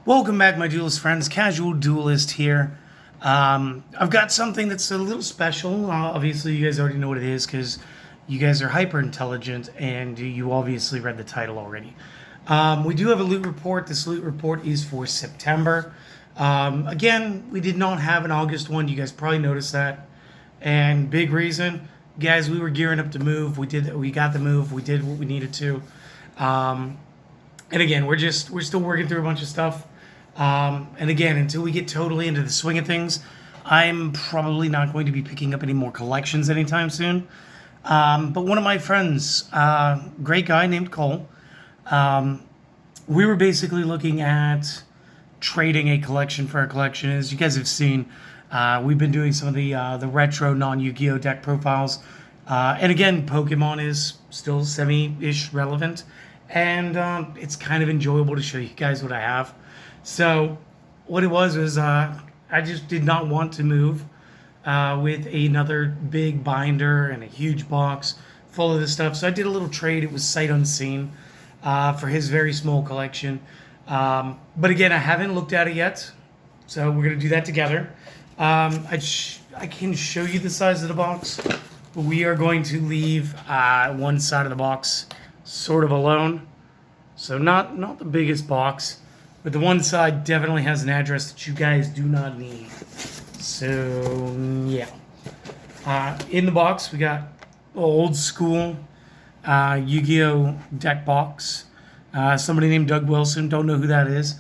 Welcome back, my duelist friends. Casual Duelist here. I've got something that's a little special. Obviously, you guys already know what it is because you guys are hyper intelligent and you obviously read the title already. We do have a loot report. This loot report is for September. Again, we did not have an August one. You guys probably noticed that. And big reason, guys, we were gearing up to move. We got the move. We did what we needed to. And again, we're still working through a bunch of stuff. And again, until we get totally into the swing of things, I'm probably not going to be picking up any more collections anytime soon. But one of my friends, great guy named Cole, we were basically looking at trading a collection for a collection. As you guys have seen, we've been doing some of the retro non-Yu-Gi-Oh deck profiles. And again, Pokemon is still semi-ish relevant. And it's kind of enjoyable to show you guys what I have. So what it was I just did not want to move with another big binder and a huge box full of this stuff. So I did a little trade. It was sight unseen for his very small collection. But again, I haven't looked at it yet. So we're going to do that together. I can show you the size of the box. But we are going to leave one side of the box sort of alone. So not the biggest box. But the one side definitely has an address that you guys do not need. So, yeah. In the box, we got old school Yu-Gi-Oh! Deck box. Somebody named Doug Wilson. Don't know who that is.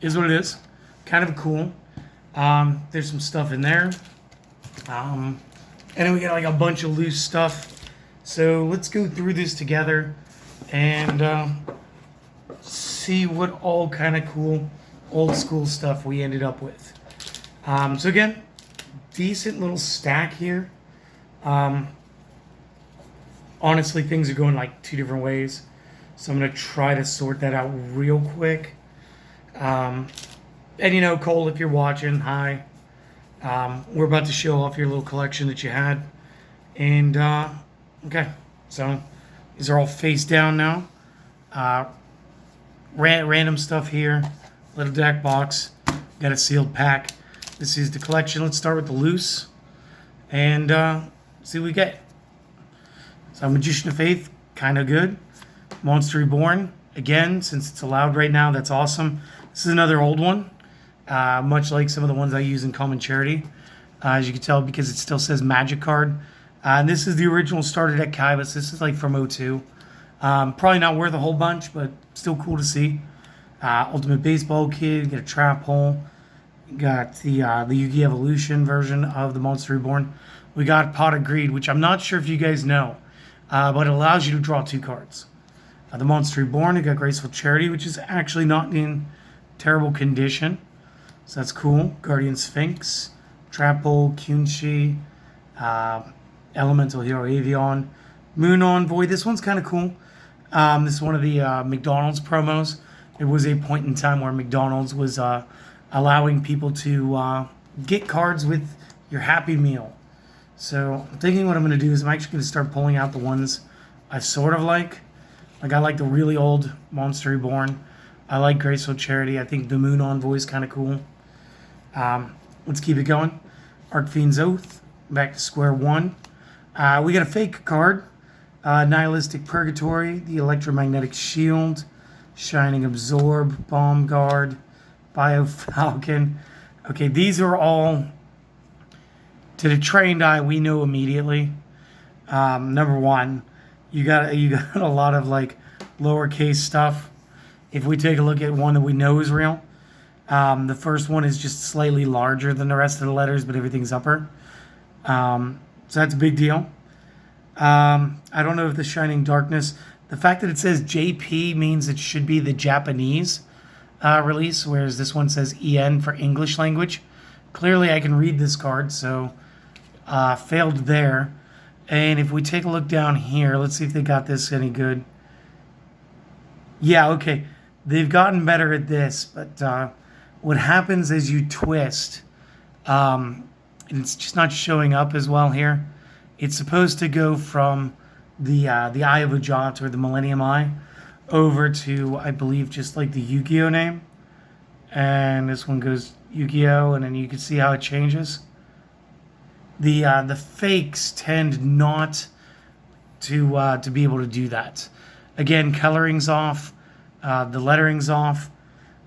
Is what it is. Kind of cool. There's some stuff in there. And then we got like a bunch of loose stuff. So let's go through this together. And see what all kind of cool old school stuff we ended up with. So again, decent little stack here. Honestly, things are going like two different ways. So I'm going to try to sort that out real quick. And you know, Cole, if you're watching, hi. We're about to show off your little collection that you had. And, okay, so these are all face down now. Random stuff here, little deck box, got a sealed pack. This is the collection. Let's start with the loose and see what we get. So Magician of Faith, kind of good. Monster Reborn, again, since it's allowed right now, that's awesome. This is another old one, much like some of the ones I use in Common Charity, as you can tell because it still says Magic card. And this is the original starter deck Kybus. This is like from '02. Probably not worth a whole bunch, but still cool to see. Ultimate Baseball Kid, get a Trap Hole. Got the Yu-Gi Evolution version of the Monster Reborn. We got Pot of Greed, which I'm not sure if you guys know, but it allows you to draw 2 cards. The Monster Reborn, we got Graceful Charity, which is actually not in terrible condition. So that's cool. Guardian Sphinx, Trap Hole, Kunshi, Elemental Hero Avion, Moon Envoy. This one's kind of cool. This is one of the McDonald's promos. There was a point in time where McDonald's was allowing people to get cards with your Happy Meal. So I'm thinking what I'm going to do is I'm actually going to start pulling out the ones I sort of like. Like I like the really old Monster Reborn. I like Graceful Charity. I think the Moon Envoy is kind of cool. Let's keep it going. Archfiend's Oath. Back to square one. We got a fake card. Nihilistic Purgatory, the Electromagnetic Shield, Shining Absorb, Bomb Guard, Bio Falcon. Okay, these are all, to the trained eye, we know immediately. Number one, you got a lot of like lowercase stuff. If we take a look at one that we know is real, the first one is just slightly larger than the rest of the letters, but everything's upper. So that's a big deal. I don't know if the Shining Darkness, the fact that it says JP means it should be the Japanese release, whereas this one says EN for English language. Clearly I can read this card, so failed there. And if we take a look down here, let's see if they got this any good. Yeah, okay. They've gotten better at this, but what happens is you twist, and it's just not showing up as well here. It's supposed to go from the Eye of Ajat or the Millennium Eye over to, I believe, just like the Yu-Gi-Oh name. And this one goes Yu-Gi-Oh, and then you can see how it changes. The fakes tend not to be able to do that. Again, coloring's off, the lettering's off,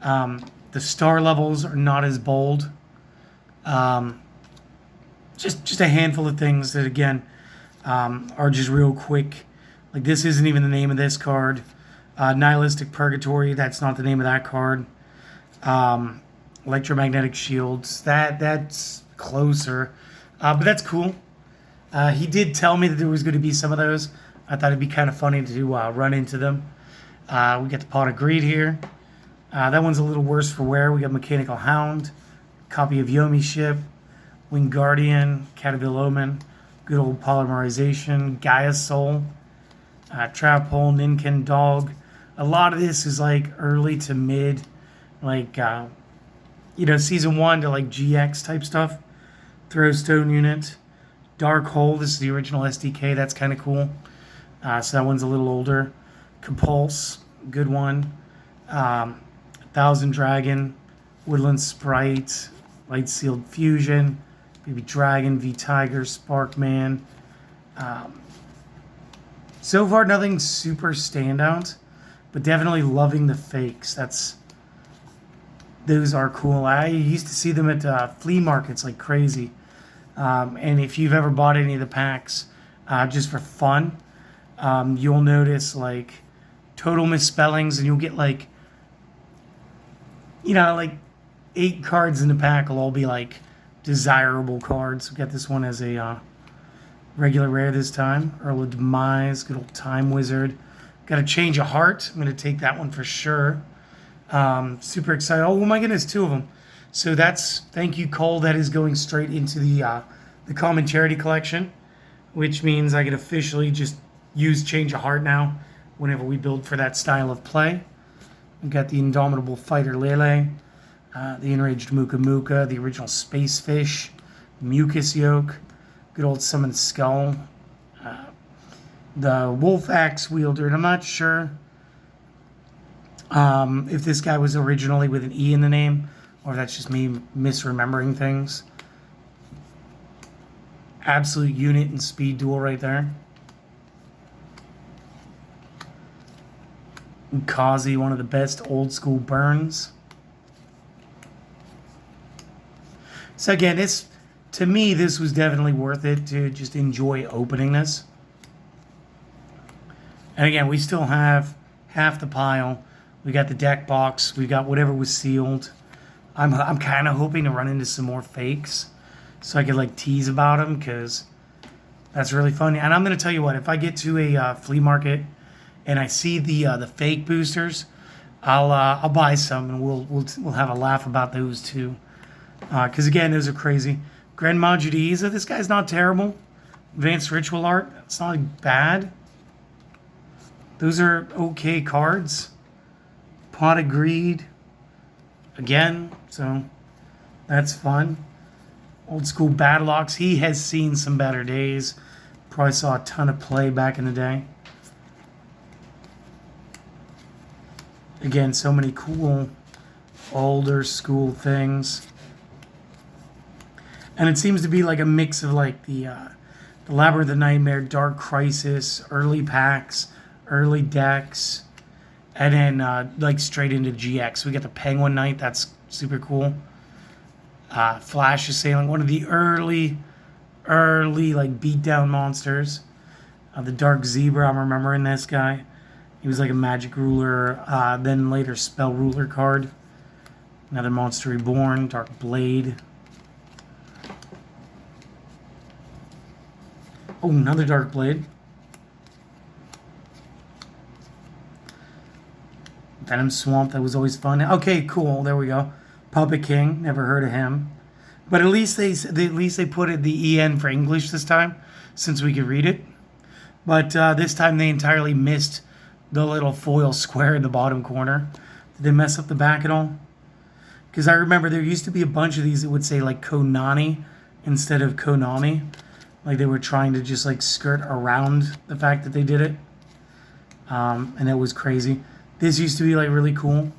the star levels are not as bold. Just a handful of things that again are just real quick. Like this isn't even the name of this card. Nihilistic Purgatory, that's not the name of that card. Electromagnetic Shields, that's closer, but that's cool. He did tell me that there was going to be some of those. I thought it'd be kind of funny to run into them. We got the Pot of Greed here. That one's a little worse for wear. We got Mechanical Hound, copy of Yomi Ship, Winged Guardian, Caterpillar Omen, good old Polymerization, Gaia's Soul, Trap Hole, Ninken Dog. A lot of this is like early to mid, like, season 1 to like GX type stuff. Throwstone Unit, Dark Hole, this is the original SDK, that's kind of cool. So that one's a little older. Compulse, good one. Thousand Dragon, Woodland Sprite, Light Sealed Fusion, Baby Dragon, V Tiger, Sparkman. So far, nothing super standout, but definitely loving the fakes. Those are cool. I used to see them at flea markets like crazy. And if you've ever bought any of the packs just for fun, you'll notice like total misspellings, and you'll get like 8 cards in the pack will all be like desirable cards. We got this one as a regular rare this time. Earl of Demise, good old Time Wizard. Got a Change of Heart. I'm going to take that one for sure. Super excited. Oh my goodness, 2 of them. So thank you, Cole. That is going straight into the Common Charity Collection, which means I can officially just use Change of Heart now whenever we build for that style of play. We've got the Indomitable Fighter Lele, the Enraged Muka Muka, the original Space Fish, Mucus Yoke, good old Summoned Skull, the Wolf Axe Wielder, and I'm not sure if this guy was originally with an E in the name, or if that's just me misremembering things. Absolute Unit and Speed Duel right there. Kazi, one of the best old school burns. So again, to me, this was definitely worth it to just enjoy opening this. And again, we still have half the pile. We got the deck box. We got whatever was sealed. I'm kind of hoping to run into some more fakes so I could like tease about them, because that's really fun. And I'm going to tell you what, if I get to a flea market and I see the fake boosters, I'll buy some, and we'll have a laugh about those too. Because again, those are crazy. Grand Majudiza, this guy's not terrible. Advanced Ritual Art, it's not bad. Those are okay cards. Pot of Greed, again, so that's fun. Old school Battle Ox, he has seen some better days. Probably saw a ton of play back in the day. Again, so many cool older school things. And it seems to be like a mix of like the Labyrinth of Nightmare, Dark Crisis, early packs, early decks, and then like straight into GX. We got the Penguin Knight, that's super cool. Flash Assailant, one of the early like beatdown monsters. The Dark Zebra, I'm remembering this guy. He was like a magic ruler, then later spell ruler card. Another Monster Reborn, Dark Blade. Oh, another Dark Blade. Venom Swamp, that was always fun. Okay, cool, there we go. Puppet King, never heard of him. But at least they put it the EN for English this time, since we could read it. But this time they entirely missed the little foil square in the bottom corner. Did they mess up the back at all? Because I remember there used to be a bunch of these that would say like Konani instead of Konami. Like they were trying to just like skirt around the fact that they did it. And that was crazy. This used to be like really cool.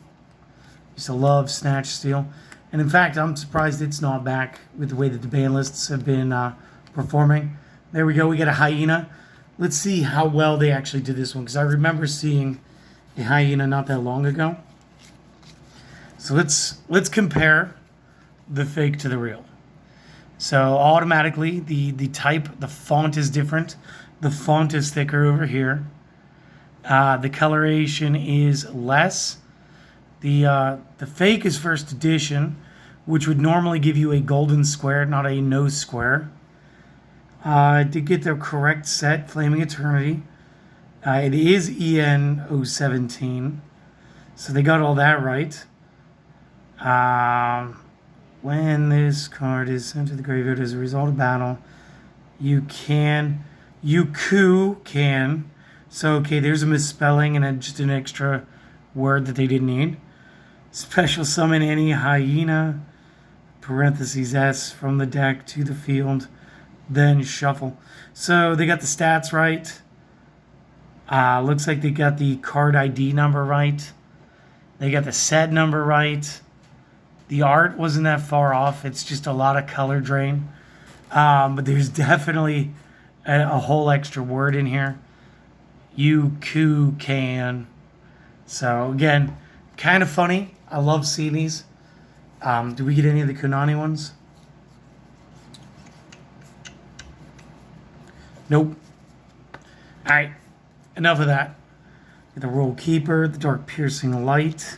Used to love Snatch Steal. And in fact, I'm surprised it's not back with the way that the ban lists have been performing. There we go. We got a hyena. Let's see how well they actually did this one, because I remember seeing a hyena not that long ago. So let's compare the fake to the real. So automatically the type, the font is different. The font is thicker over here. The coloration is less. The fake is first edition, which would normally give you a golden square, not a nose square. I did get the correct set, Flaming Eternity. It is EN017, so they got all that right. When this card is sent to the graveyard as a result of battle, you can. So, okay, there's a misspelling and just an extra word that they didn't need. Special summon any hyena, parentheses S, from the deck to the field, then shuffle. So they got the stats right. Looks like they got the card ID number right. They got the set number right. The art wasn't that far off. It's just a lot of color drain. But there's definitely a whole extra word in here. You can. So again, kind of funny. I love seeing these. Do we get any of the Konani ones? Nope. Alright, enough of that. Get the Royal Keeper, the Dark Piercing Light.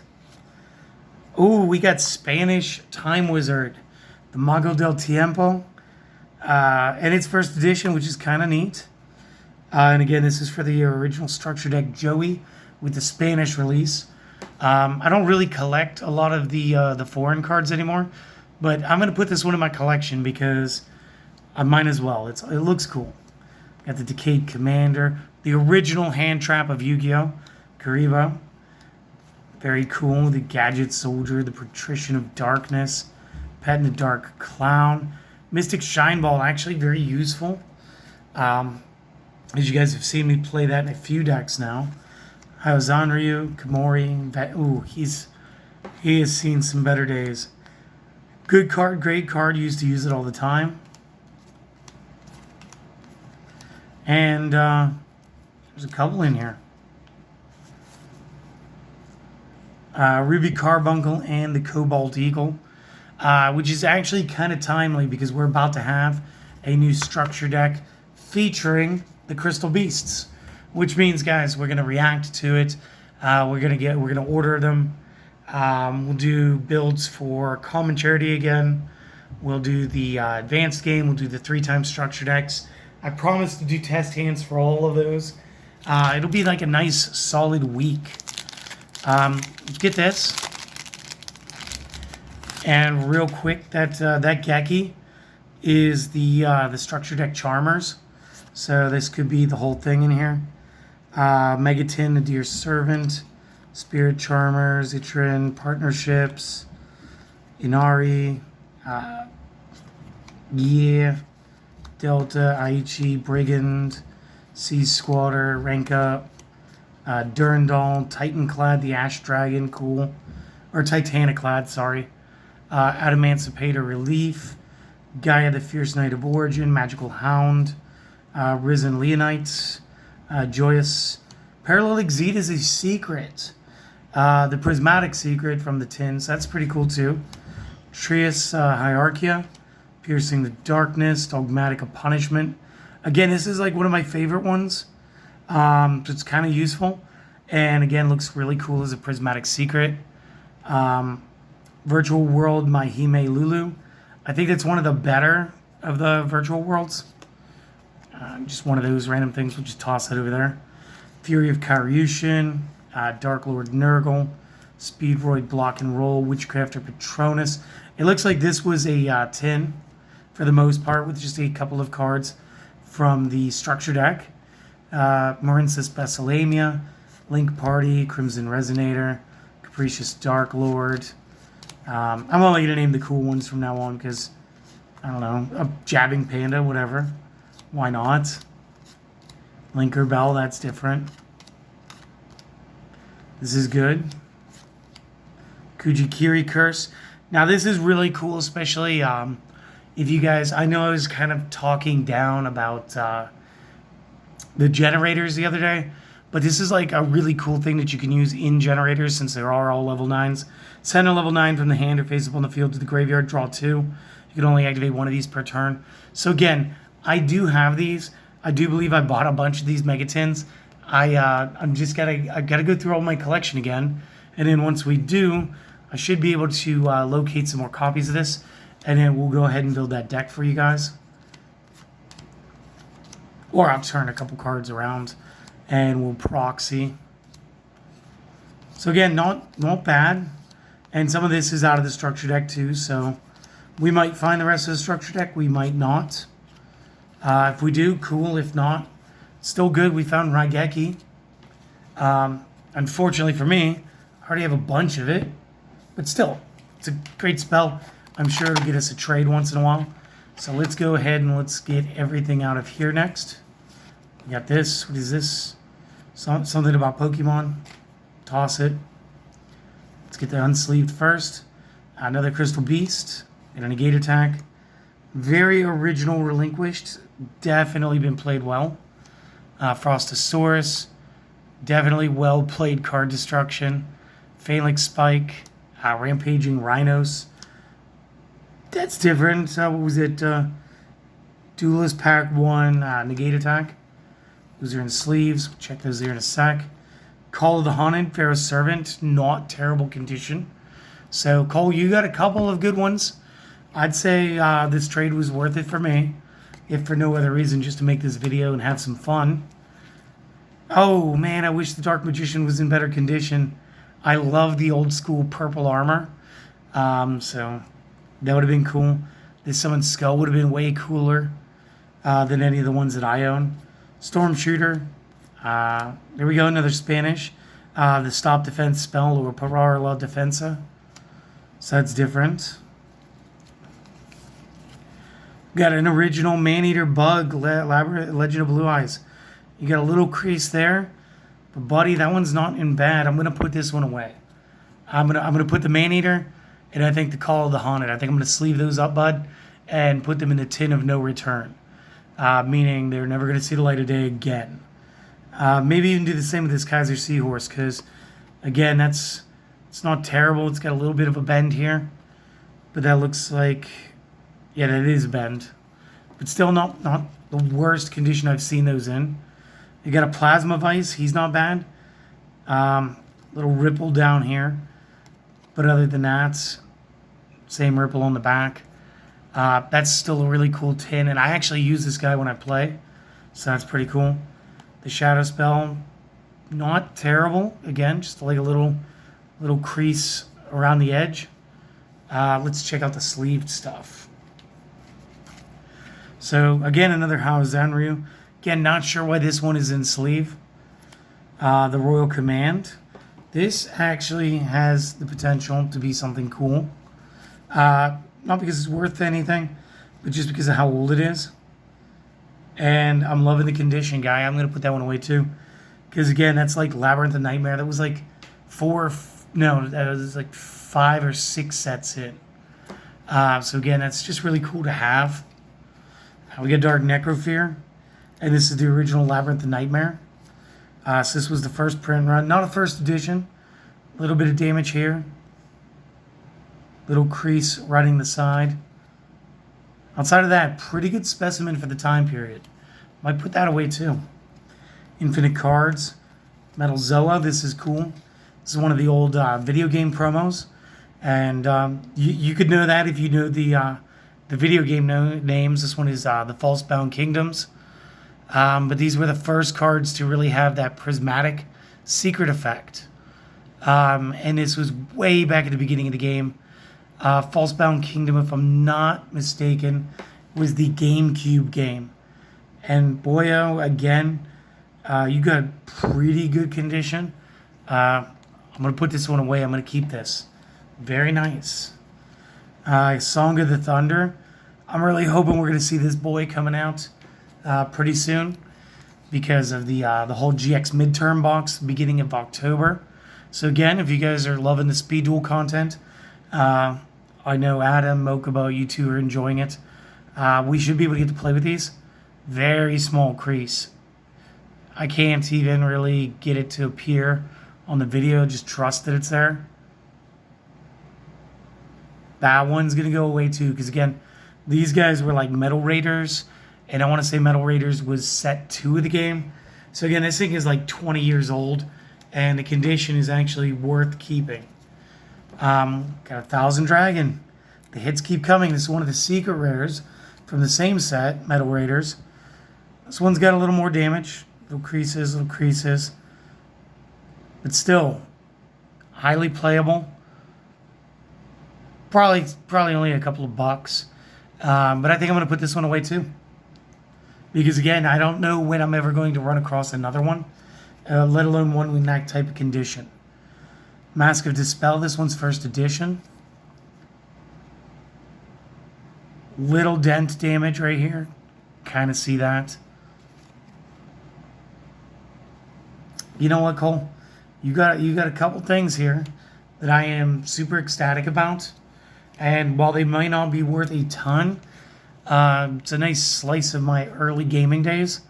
Oh, we got Spanish Time Wizard, the Mago del Tiempo. And it's first edition, which is kind of neat. And again, this is for the original structure deck Joey with the Spanish release. I don't really collect a lot of the foreign cards anymore, but I'm going to put this one in my collection because I might as well. It looks cool. Got the Decayed Commander, the original hand trap of Yu-Gi-Oh! Karibo. Very cool. The Gadget Soldier, the Patrician of Darkness, Pet in the Dark Clown. Mystic Shine Ball, actually very useful. As you guys have seen me play that in a few decks now. Zanryu, Komori. Ooh, he has seen some better days. Good card, great card. Used to use it all the time. And there's a couple in here. Ruby Carbuncle and the Cobalt Eagle, which is actually kind of timely because we're about to have a new structure deck featuring the Crystal Beasts, which means, guys, we're gonna react to it. We're gonna order them. We'll do builds for Common Charity again. We'll do the advanced game. We'll do the 3-time structure decks. I promise to do test hands for all of those. It'll be like a nice solid week. Let's get this. And real quick, that Geki is the structure deck Charmers. So this could be the whole thing in here. Megatin, the Dear Servant, Spirit Charmers, Itrin, Partnerships, Inari, Delta, Aichi, Brigand, Sea Squatter, Rank Up, Durandal, Titanclad, the Ash Dragon, cool. Or Titaniclad, sorry. Adamancipator Relief, Gaia, the Fierce Knight of Origin, Magical Hound, Risen Leonites, Joyous. Parallel Exceed is a secret. The Prismatic Secret from the tins, that's pretty cool too. Trias Hierarchia, Piercing the Darkness, Dogmatic of Punishment. Again, this is like one of my favorite ones. It's kind of useful. And again, looks really cool as a Prismatic Secret. Virtual World Mahime Lulu. I think that's one of the better of the Virtual Worlds. Just one of those random things. We'll just toss it over there. Fury of Karyushin, Dark Lord Nurgle, Speedroid Block and Roll, Witchcrafter Patronus. It looks like this was a tin for the most part with just a couple of cards from the structure deck. Marincis Basilamia, Link Party, Crimson Resonator, Capricious Dark Lord. I'm only going to name the cool ones from now on because, I don't know, a Jabbing Panda, whatever. Why not? Linker Bell, that's different. This is good. Kujikiri Curse. Now this is really cool, especially if you guys, I know I was kind of talking down about the generators the other day, but this is like a really cool thing that you can use in generators since they are all level 9s. Send a level 9 from the hand or face up on the field to the graveyard, draw 2. You can only activate one of these per turn. So again, I do have these. I do believe I bought a bunch of these Megatins. I gotta go through all my collection again, and then once we do, I should be able to locate some more copies of this, and then we'll go ahead and build that deck for you guys. Or I'll turn a couple cards around, and we'll proxy. So again, not bad, and some of this is out of the structure deck too. So we might find the rest of the structure deck. We might not. If we do, cool. If not, still good. We found Raigeki. Unfortunately for me, I already have a bunch of it. But still, it's a great spell. I'm sure it'll get us a trade once in a while. So let's go ahead and let's get everything out of here next. We got this. What is this? Something about Pokemon. Toss it. Let's get the unsleeved first. Another Crystal Beast. And a negate attack. Very original Relinquished. Definitely been played well. Frostosaurus. Definitely well played card destruction. Phalanx Spike. Rampaging Rhinos. That's different. What was it? Duelist Pack 1. Negate attack. Those are in sleeves. Check those there in a sec. Call of the Haunted. Pharaoh's Servant. Not terrible condition. So, Cole, you got a couple of good ones. I'd say this trade was worth it for me. If for no other reason, just to make this video and have some fun. Oh, man, I wish the Dark Magician was in better condition. I love the old school purple armor. So, that would have been cool. This Summoned Skull would have been way cooler than any of the ones that I own. Storm Shooter. There we go, another Spanish. The Stop Defense spell, or Parar La Defensa. So that's different. Got an original Maneater Bug, Legend of Blue Eyes. You got a little crease there. But buddy, that one's not in bad. I'm gonna put this one away. I'm gonna put the Maneater, and I think the Call of the Haunted. I think I'm gonna sleeve those up, bud, and put them in the tin of no return. Meaning they're never gonna see the light of day again. Maybe even do the same with this Kaiser Seahorse, because again, it's not terrible. It's got a little bit of a bend here, but that looks like, yeah, that is a bend, but still not the worst condition I've seen those in. You got a Plasma Vice. He's not bad. Little ripple down here, but other than that, same ripple on the back. That's still a really cool tin, and I actually use this guy when I play, so that's pretty cool. The Shadow Spell, not terrible. Again, just like a little crease around the edge. Let's check out the sleeved stuff. So again, another Hao Zanryu. Again, not sure why this one is in sleeve. The Royal Command. This actually has the potential to be something cool. Not because it's worth anything, but just because of how old it is. And I'm loving the condition, guy. I'm going to put that one away too. Because again, that's like Labyrinth of Nightmare. That was like that was like 5 or 6 sets in. So again, that's just really cool to have. We got Dark Necrofear. And this is the original Labyrinth of Nightmare. So this was the first print run. Not a first edition. A little bit of damage here. Little crease running the side. Outside of that, pretty good specimen for the time period. Might put that away too. Infinite Cards. Metal Zoa. This is cool. This is one of the old video game promos. And you could know that if you know the video game names. This one is the Falsebound Kingdoms. But these were the first cards to really have that prismatic secret effect. And this was way back at the beginning of the game. Falsebound Kingdom, if I'm not mistaken, was the GameCube game. And boyo, again, you got pretty good condition. I'm going to put this one away. I'm going to keep this. Very nice. Song of the Thunder. I'm really hoping we're going to see this boy coming out pretty soon because of the whole GX midterm box beginning of October. So again, if you guys are loving the speed duel content, I know Adam, Mokuba, you two are enjoying it. We should be able to get to play with these. Very small crease. I can't even really get it to appear on the video. Just trust that it's there. That one's going to go away too, because again, these guys were like Metal Raiders, and I want to say Metal Raiders was set 2 of the game. So again, this thing is like 20 years old, and the condition is actually worth keeping. Got a 1000 Dragon. The hits keep coming. This is one of the secret rares from the same set, Metal Raiders. This one's got a little more damage. Little creases. But still, highly playable. Probably only a couple of bucks. But I think I'm going to put this one away too. Because again, I don't know when I'm ever going to run across another one. Let alone one with that type of condition. Mask of Dispel, this one's first edition. Little dent damage right here. Kind of see that. You know what, Cole? You got a couple things here that I am super ecstatic about. And while they might not be worth a ton, it's a nice slice of my early gaming days.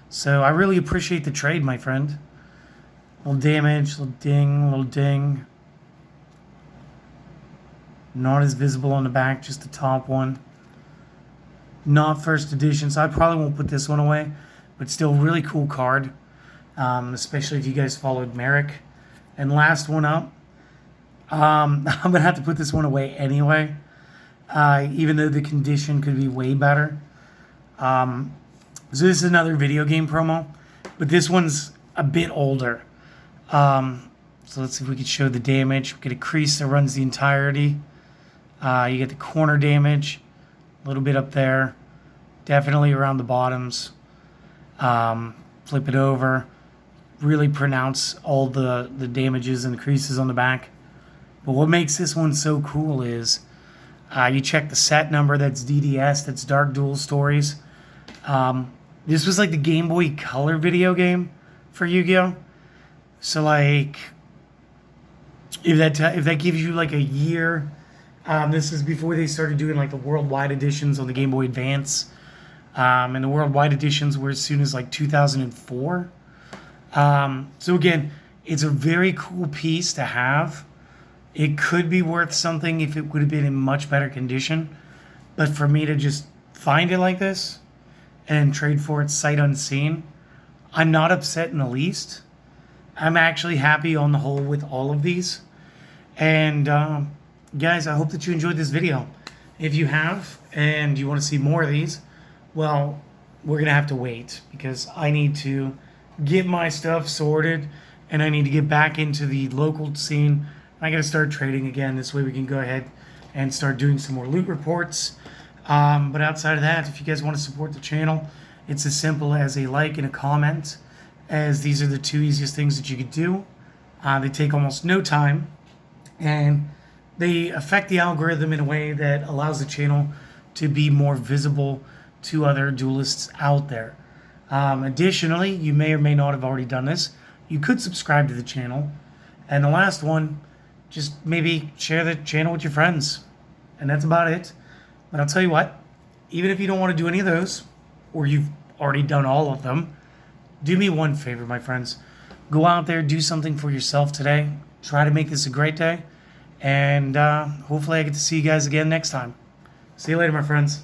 So I really appreciate the trade, my friend. Little damage, little ding. Not as visible on the back, just the top one. Not first edition, so I probably won't put this one away. But still, really cool card. Especially if you guys followed Merrick. And last one up. I'm going to have to put this one away anyway. Even though the condition could be way better. So this is another video game promo. But this one's a bit older. So let's see if we can show the damage. We get a crease that runs the entirety. You get the corner damage. A little bit up there. Definitely around the bottoms. Flip it over. Really pronounce all the damages and the creases on the back. But what makes this one so cool is you check the set number. That's DDS. That's Dark Duel Stories. This was like the Game Boy Color video game for Yu-Gi-Oh! So like, if that gives you like a year, this is before they started doing like the worldwide editions on the Game Boy Advance, and the worldwide editions were as soon as like 2004. So again, it's a very cool piece to have. It could be worth something if it would have been in much better condition, but for me to just find it like this and trade for it sight unseen, I'm not upset in the least. I'm actually happy on the whole with all of these. And guys, I hope that you enjoyed this video. If you have and you want to see more of these, well, we're going to have to wait because I need to get my stuff sorted and I need to get back into the local scene. I got to start trading again. This way we can go ahead and start doing some more loot reports. But outside of that, if you guys want to support the channel, it's as simple as a like and a comment, as these are the 2 easiest things that you could do. They take almost no time, and they affect the algorithm in a way that allows the channel to be more visible to other duelists out there. Additionally, you may or may not have already done this. You could subscribe to the channel. And the last one, just maybe share the channel with your friends. And that's about it. But I'll tell you what, even if you don't want to do any of those, or you've already done all of them, do me one favor, my friends. Go out there, do something for yourself today. Try to make this a great day. And hopefully I get to see you guys again next time. See you later, my friends.